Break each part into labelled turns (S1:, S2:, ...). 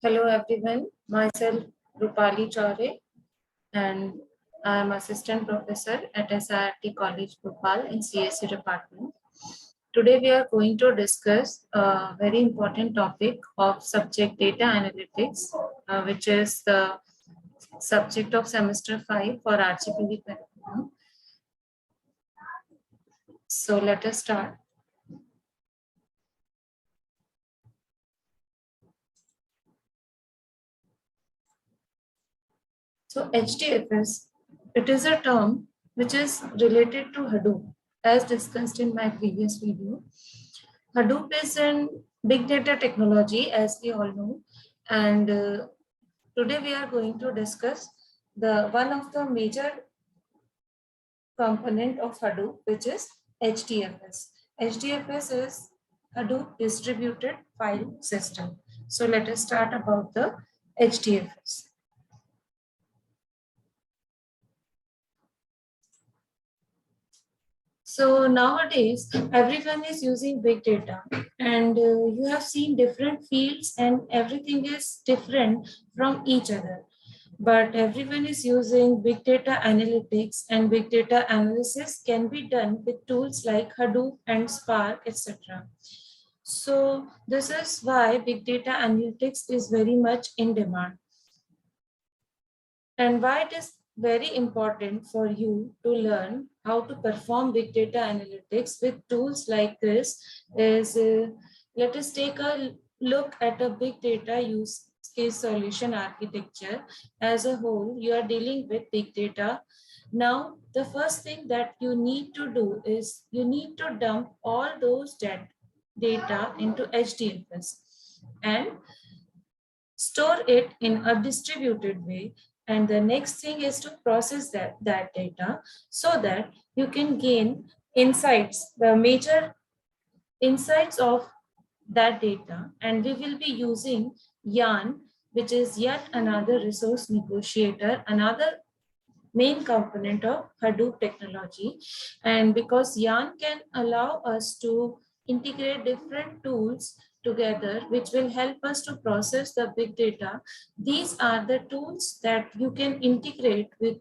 S1: Hello everyone, myself Rupali Chaure and I am assistant professor at SIRT College Bhopal in CSE department. Today we are going to discuss a very important topic of subject data analytics, which is the subject of semester 5 for RGPD curriculum. So let us start. So Hdfs, it is a term which is related to Hadoop, as discussed in my previous video. Hadoop is an big data technology, as we all know, and today we are going to discuss the one of the major component of Hadoop, which is Hdfs. Hdfs is Hadoop Distributed File System. So let us start about the Hdfs. So nowadays, everyone is using big data, and you have seen different fields, and everything is different from each other. But everyone is using big data analytics, and big data analysis can be done with tools like Hadoop and Spark, etc. So this is why big data analytics is very much in demand. And why it is very important for you to learn how to perform big data analytics with tools like this is let us take a look at a big data use case solution architecture. As a whole, you are dealing with big data. Now, the first thing that you need to do is you need to dump all those data into HDFS and store it in a distributed way. And the next thing is to process that data so that you can gain insights, the major insights of that data. And we will be using Yarn, which is yet another resource negotiator, another main component of Hadoop technology. And because Yarn can allow us to integrate different tools together, which will help us to process the big data. These are the tools that you can integrate with,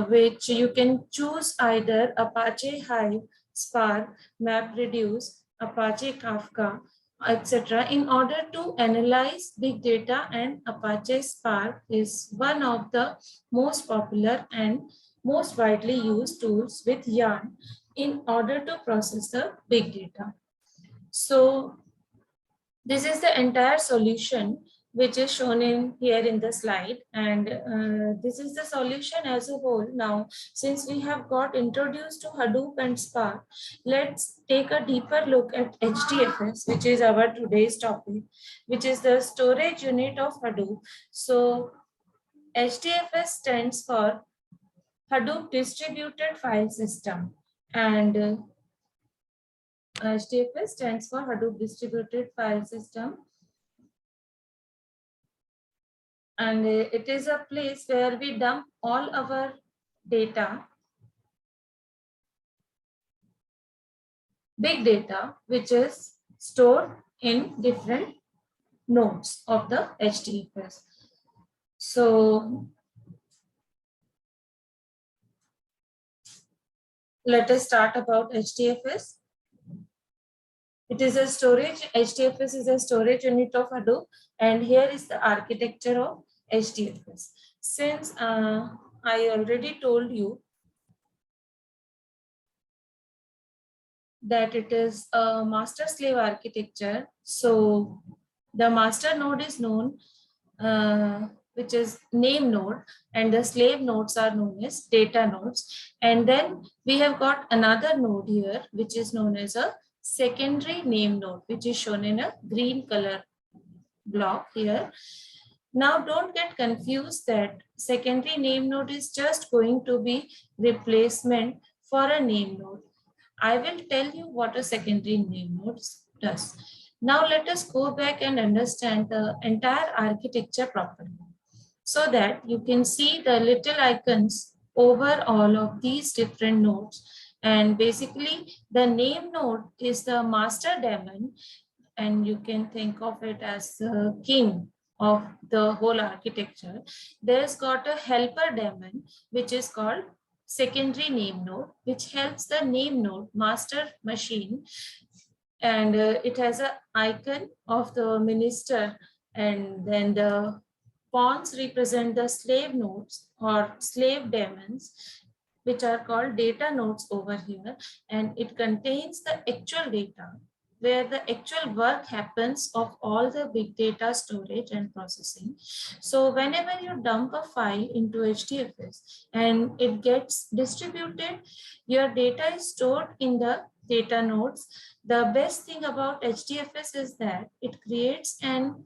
S1: which you can choose either Apache Hive, Spark, MapReduce, Apache Kafka, etc. in order to analyze big data, and Apache Spark is one of the most popular and most widely used tools with Yarn in order to process the big data. So this is the entire solution which is shown in here in the slide, and this is the solution as a whole. Now, since we have got introduced to Hadoop and Spark, let's take a deeper look at HDFS, which is our today's topic, which is the storage unit of Hadoop. So HDFS stands for Hadoop Distributed File System, and HDFS stands for Hadoop Distributed File System. And it is a place where we dump all our data, big data, which is stored in different nodes of the HDFS. So let us start about HDFS. It is a storage, HDFS is a storage unit of Hadoop, and here is the architecture of HDFS. Since I already told you that it is a master slave architecture, so the master node is known, which is name node, and the slave nodes are known as data nodes. And then we have got another node here, which is known as a secondary name node, which is shown in a green color block here. Now, don't get confused that secondary name node is just going to be replacement for a name node. I will tell you what a secondary name node does. Now, let us go back and understand the entire architecture properly so that you can see the little icons over all of these different nodes. And basically, the name node is the master daemon, and you can think of it as the king of the whole architecture, there's got a helper daemon, which is called secondary name node, which helps the name node master machine, and it has an icon of the minister, and then the pawns represent the slave nodes or slave daemons, which are called data nodes over here, and it contains the actual data where the actual work happens of all the big data storage and processing. So whenever you dump a file into HDFS and it gets distributed, your data is stored in the data nodes. The best thing about HDFS is that it creates an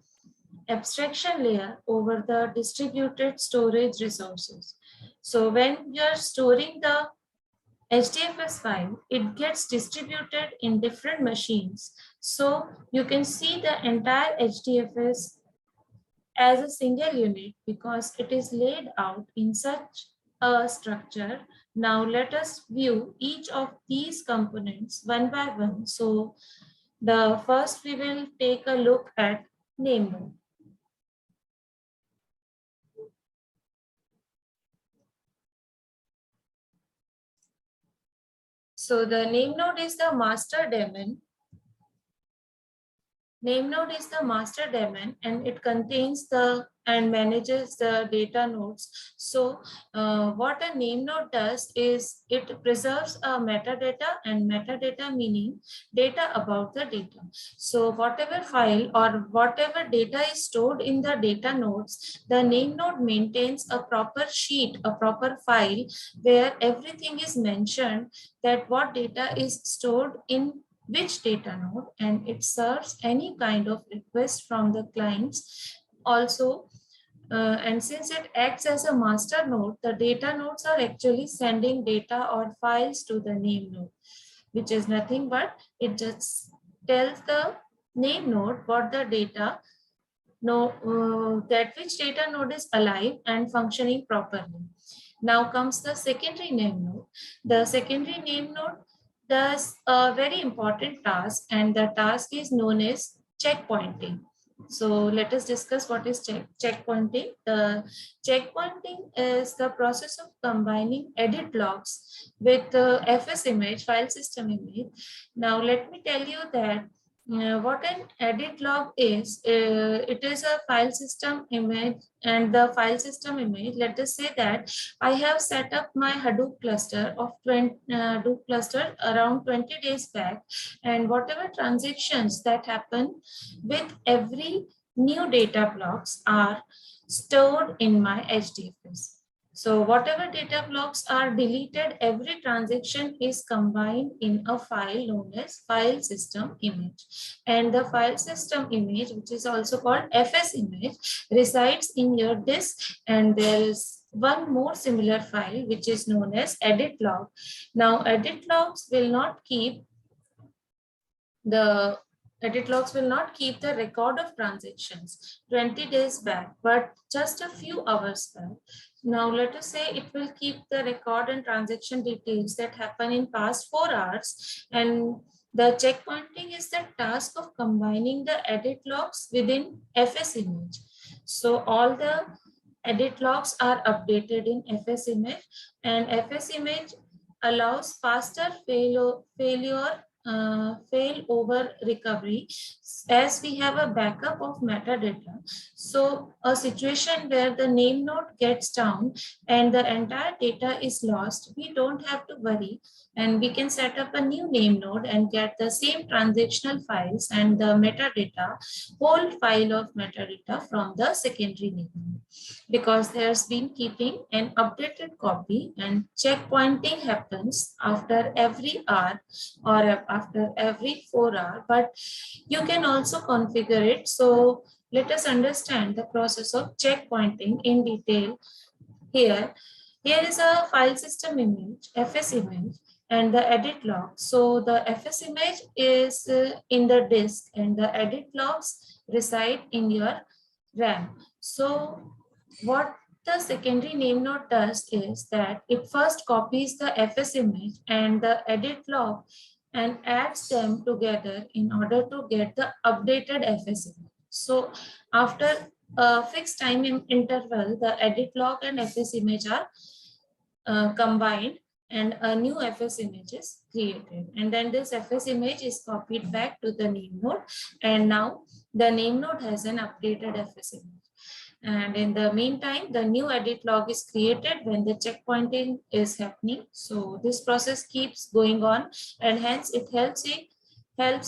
S1: abstraction layer over the distributed storage resources. So when you're storing the HDFS file, it gets distributed in different machines. So you can see the entire HDFS as a single unit because it is laid out in such a structure. Now let us view each of these components one by one. So the first we will take a look at name node. So the name node is the master daemon. Name node is the master daemon and it contains the and manages the data nodes. So what a name node does is it preserves a metadata, and metadata meaning data about the data. So whatever file or whatever data is stored in the data nodes, the name node maintains a proper sheet, a proper file where everything is mentioned, that what data is stored in which data node, and it serves any kind of request from the clients also. And since it acts as a master node, the data nodes are actually sending data or files to the name node, which is nothing but it just tells the name node what the data that which data node is alive and functioning properly. Now comes the secondary name node. The secondary name node does a very important task, and the task is known as checkpointing. So let us discuss what is checkpointing. The checkpointing is the process of combining edit logs with FS image, file system image. Now let me tell you that what an edit log is, it is a file system image, and the file system image, let us say that I have set up my Hadoop cluster of Hadoop cluster around 20 days back, and whatever transactions that happen with every new data blocks are stored in my HDFS. So whatever data blocks are deleted, every transaction is combined in a file known as file system image. And the file system image, which is also called FS image, resides in your disk, and there is one more similar file which is known as edit log. Now edit logs will not keep the record of transactions 20 days back, but just a few hours back. Now let us say it will keep the record and transaction details that happen in past 4 hours, and the checkpointing is the task of combining the edit logs within FS image. So all the edit logs are updated in FS image, and FS image allows faster failover recovery, as we have a backup of metadata. So a situation where the name node gets down and the entire data is lost, we don't have to worry, and we can set up a new name node and get the same transactional files and the metadata, whole file of metadata from the secondary name node, because there's been keeping an updated copy, and checkpointing happens after every hour or after every 4 hours, but you can also configure it. So let us understand the process of checkpointing in detail here. Here is a file system image, FS image, and the edit log. So the FS image is in the disk, and the edit logs reside in your RAM. So what the secondary name node does is that it first copies the FS image and the edit log, and adds them together in order to get the updated FS image. So after a fixed time interval, the edit log and FS image are combined and a new FS image is created. And then this FS image is copied back to the name node. And now the name node has an updated FS image. And in the meantime, the new edit log is created when the checkpointing is happening. So this process keeps going on, and hence it helps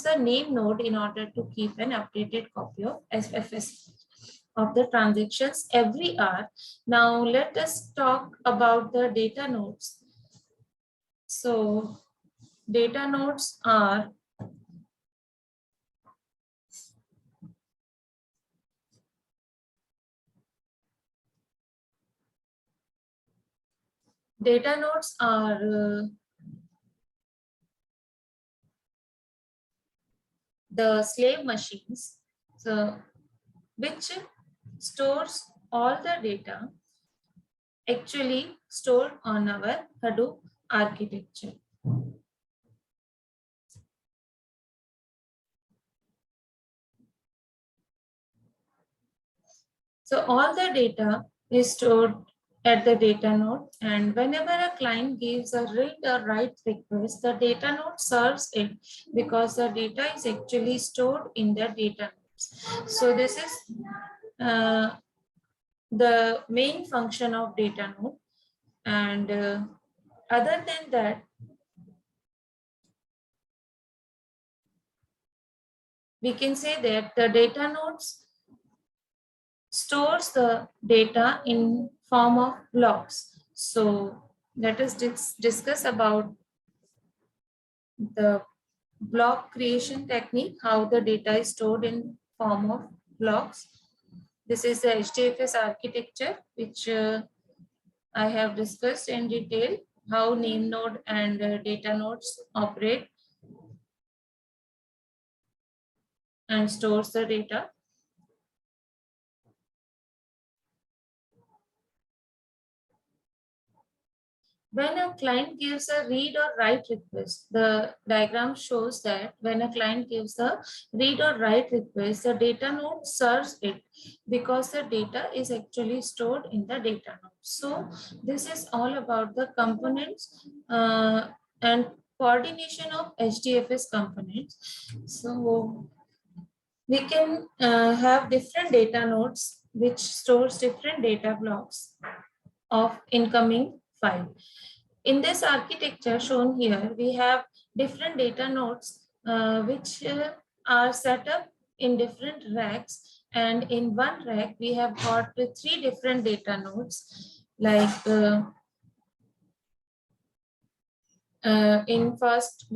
S1: the name node in order to keep an updated copy of FS of the transactions every hour. Now let us talk about the data nodes. So data nodes are the slave machines, so which stores all the data actually stored on our Hadoop architecture. So all the data is stored at the data node, and whenever a client gives a read or write request, the data node serves it because the data is actually stored in the data nodes. So this is the main function of data node, and other than that, we can say that the data nodes stores the data in form of blocks. So let us discuss about the block creation technique, how the data is stored in form of blocks. This is the Hdfs architecture, which I have discussed in detail, how name node and data nodes operate and stores the data. When a client gives a read or write request, the diagram shows that when a client gives a read or write request, the data node serves it because the data is actually stored in the data node. So this is all about the components and coordination of HDFS components. So we can have different data nodes which stores different data blocks of incoming file. In this architecture shown here, we have different data nodes which are set up in different racks. And in one rack, we have got three different data nodes. Like in first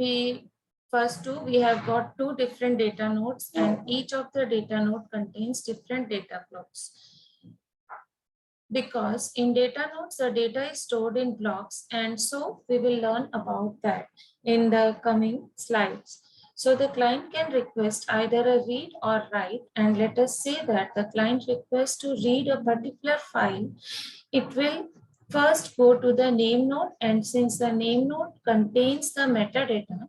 S1: two, we have got two different data nodes, and each of the data node contains different data blocks. Because in data nodes, the data is stored in blocks, and so we will learn about that in the coming slides. So the client can request either a read or write, and let us say that the client requests to read a particular file. It will first go to the name node, and since the name node contains the metadata,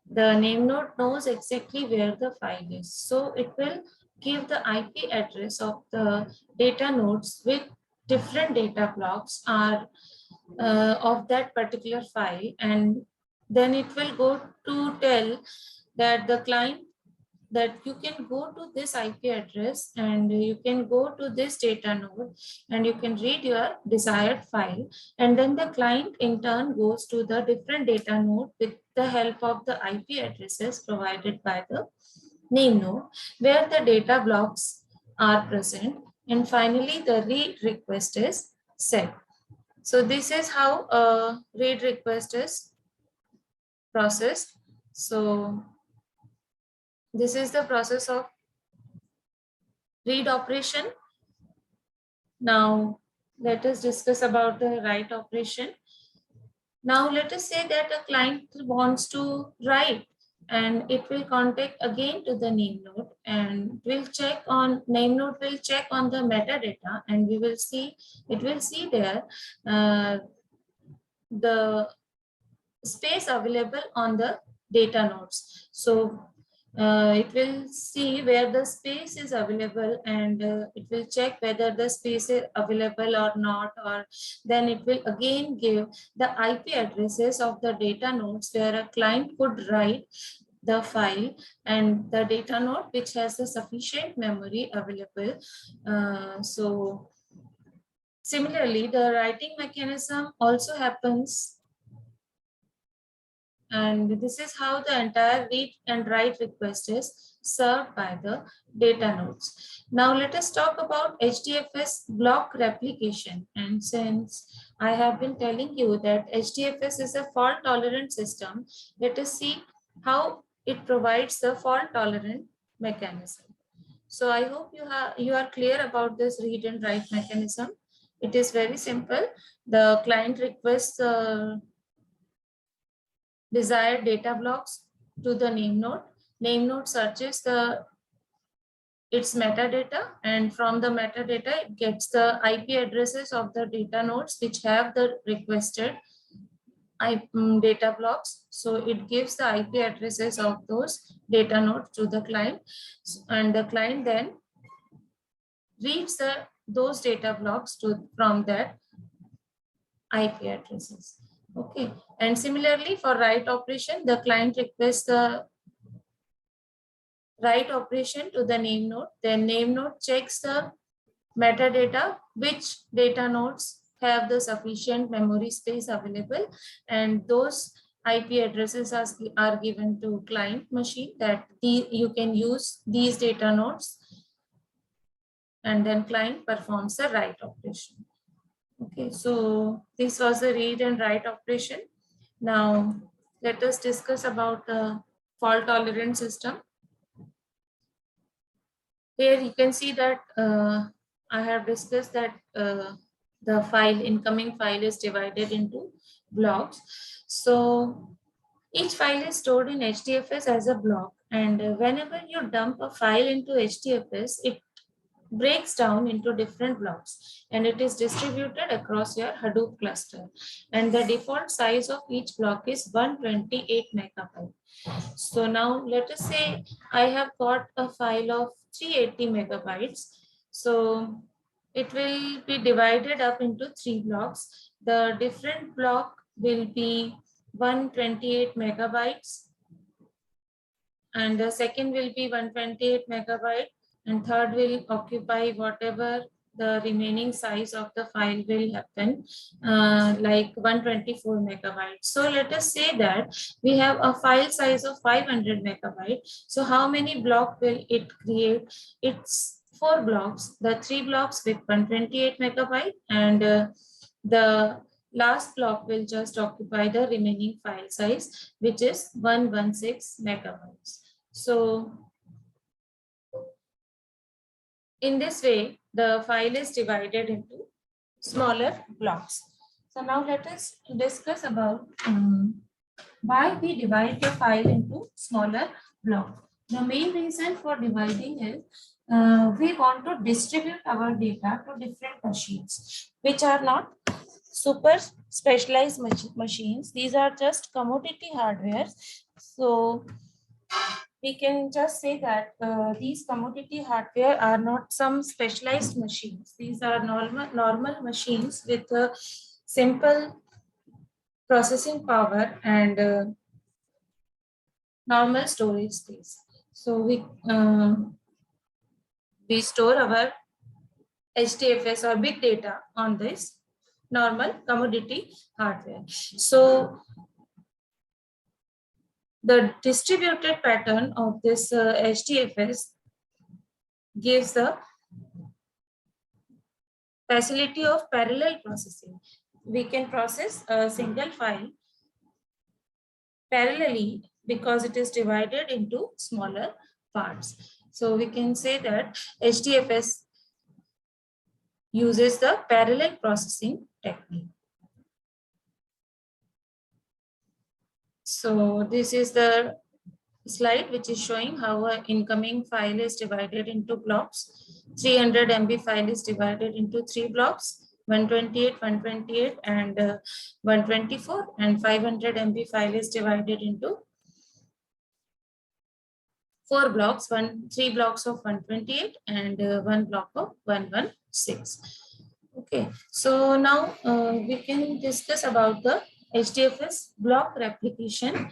S1: the name node knows exactly where the file is. So it will give the IP address of the data nodes with different data blocks are of that particular file, and then it will go to tell that the client that you can go to this IP address and you can go to this data node and you can read your desired file. And then the client in turn goes to the different data node with the help of the IP addresses provided by the name node where the data blocks are present. And finally, the read request is sent. So this is how a read request is processed. So this is the process of read operation. Now let us discuss about the write operation. Now let us say that a client wants to write, and it will contact again to the name node and will check on name node will check on the metadata, and we will see it will see there the space available on the data nodes. So it will see where the space is available, and it will check whether the space is available or not, or then it will again give the IP addresses of the data nodes where a client could write the file, and the data node which has the sufficient memory available. So similarly, the writing mechanism also happens, and this is how the entire read and write request is served by the data nodes. Now let us talk about Hdfs block replication. And since I have been telling you that Hdfs is a fault tolerant system, let us see how it provides the fault tolerant mechanism. So I hope you are clear about this read and write mechanism. It is very simple. The client requests desired data blocks to the name node. Name node searches its metadata, and from the metadata it gets the IP addresses of the data nodes which have the requested data blocks. So it gives the IP addresses of those data nodes to the client, and the client then reads those data blocks from that IP addresses. Okay, and similarly for write operation, the client requests the write operation to the name node. Then name node checks the metadata, which data nodes have the sufficient memory space available, and those IP addresses are given to client machine that you can use these data nodes, and then client performs the write operation. Okay, so this was the read and write operation. Now let us discuss about the fault tolerant system. Here you can see that I have discussed that the incoming file is divided into blocks. So each file is stored in Hdfs as a block, and whenever you dump a file into Hdfs, it breaks down into different blocks, and it is distributed across your Hadoop cluster. And the default size of each block is 128 megabytes. So now let us say I have got a file of 380 megabytes. So it will be divided up into 3 blocks. The different block will be 128 megabytes, and the second will be 128 megabyte, and third will occupy whatever the remaining size of the file will happen, like 124 megabytes. So let us say that we have a file size of 500 megabytes. So how many blocks will it create? It's 4 blocks, the 3 blocks with 128 megabyte, and the last block will just occupy the remaining file size, which is 116 megabytes. So in this way, the file is divided into smaller blocks. So now let us discuss about why we divide the file into smaller blocks. The main reason for dividing is we want to distribute our data to different machines, which are not super specialized machines. These are just commodity hardware. So we can just say that these commodity hardware are not some specialized machines. These are normal machines with a simple processing power and normal storage space. So we store our HDFS or big data on this normal commodity hardware. So the distributed pattern of this HDFS gives the facility of parallel processing. We can process a single file parallelly because it is divided into smaller parts. So we can say that HDFS uses the parallel processing technique. So this is the slide which is showing how an incoming file is divided into blocks. 300 MB file is divided into 3 blocks, 128, 128 and 124, and 500 MB file is divided into 4 blocks, three blocks of 128 and one block of 116. Okay, so now we can discuss about the HDFS block replication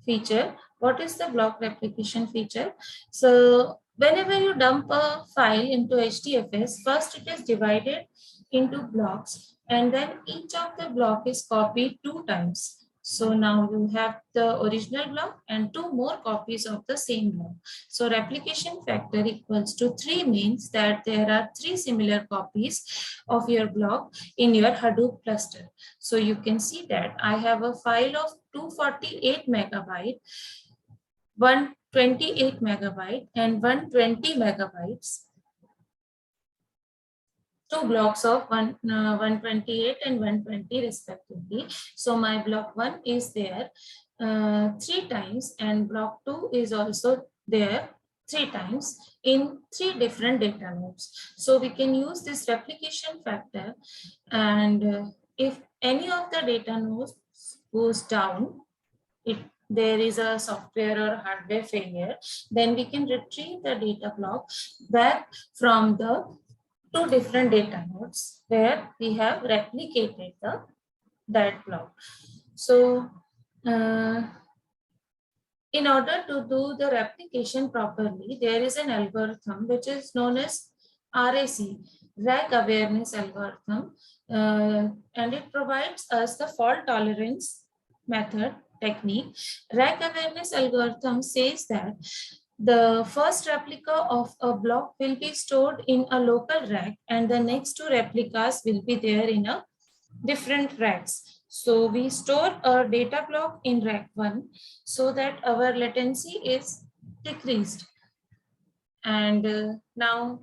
S1: feature. What is the block replication feature? So whenever you dump a file into HDFS, first it is divided into blocks and then each of the block is copied 2 times. So now you have the original block and 2 more copies of the same block. So replication factor equals to 3 means that there are 3 similar copies of your block in your Hadoop cluster. So you can see that I have a file of 248 megabyte, 128 megabyte and 120 megabytes, 2 blocks of 128 and 120 respectively. So my block 1 is there 3 times and block 2 is also there 3 times in 3 different data nodes. So we can use this replication factor, and if any of the data nodes goes down, there is a software or hardware failure, then we can retrieve the data block back from the 2 different data nodes where we have replicated that block. So in order to do the replication properly, there is an algorithm which is known as RAC, Rack Awareness Algorithm, and it provides us the fault tolerance method technique. Rack Awareness Algorithm says that the first replica of a block will be stored in a local rack and the next 2 replicas will be there in a different racks. So we store a data block in rack 1 so that our latency is decreased. And now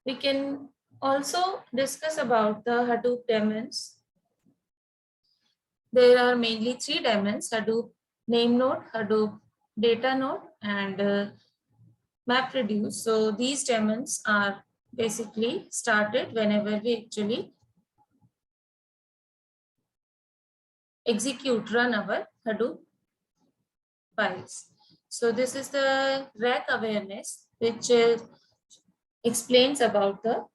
S1: we can also discuss about the Hadoop daemons. There are mainly 3 daemons: Hadoop name node, Hadoop data node, and MapReduce. So these daemons are basically started whenever we actually run our Hadoop files. So this is the rack awareness, which explains about the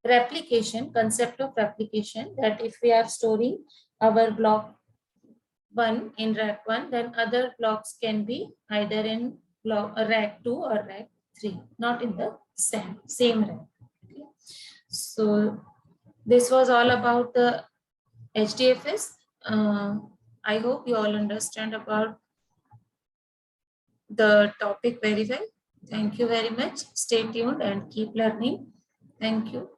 S1: replication, concept of replication, that if we are storing our block 1 in rack 1, then other blocks can be either in rack 2 or rack 3, not in the same rack. Okay. So this was all about the HDFS. I hope you all understand about the topic very well. Thank you very much. Stay tuned and keep learning. Thank you.